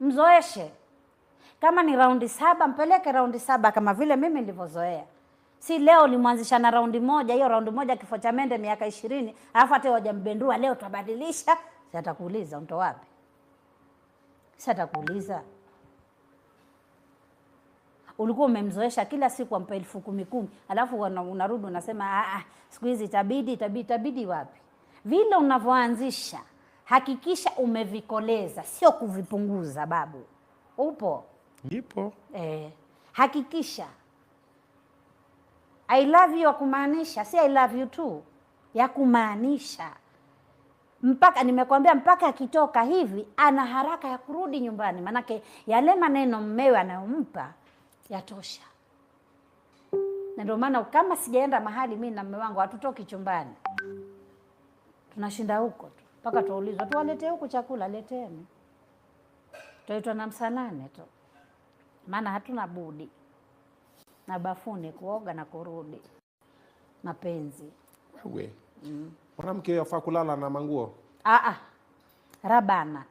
Mzoeshe. Kama ni raundi 7 mpeleke raundi 7 kama vile mimi nilivyozoea. Si leo ulimwanzisha na raundi moja, hiyo raundi moja kifo cha mende miaka 20, alafu hata wajambendua leo tutabadilisha. Si atakuuliza mto wapi? Si atakuuliza. Ulikuwa umemzoesha kila siku ampa 10,000, alafu unarudi unasema siku hizi itabidi wapi? Vile unavyoanzisha hakikisha umevikoleza, sio kuvipunguza babu. Upo? Nipo. Hakikisha. I love you ya kumaanisha, si I love you tu. Ya kumaanisha. Mpaka nimekwambia mpaka akitoka hivi ana haraka ya kurudi nyumbani, manake yale maneno mmewe anayompa yatosha. Na ndio maana kama sijaenda mahali mimi na mume wangu hatutoki chumbani. Tunashinda huko tu. Mpaka tuulizwa tuwalete huku chakula, leteni. Tuitwa na msalane tu. Maana hatuna budi. Na bafuni kuoga na kurudi. Mapenzi. Wewe. Mwanamke yafaa kulala na manguo? Rabana.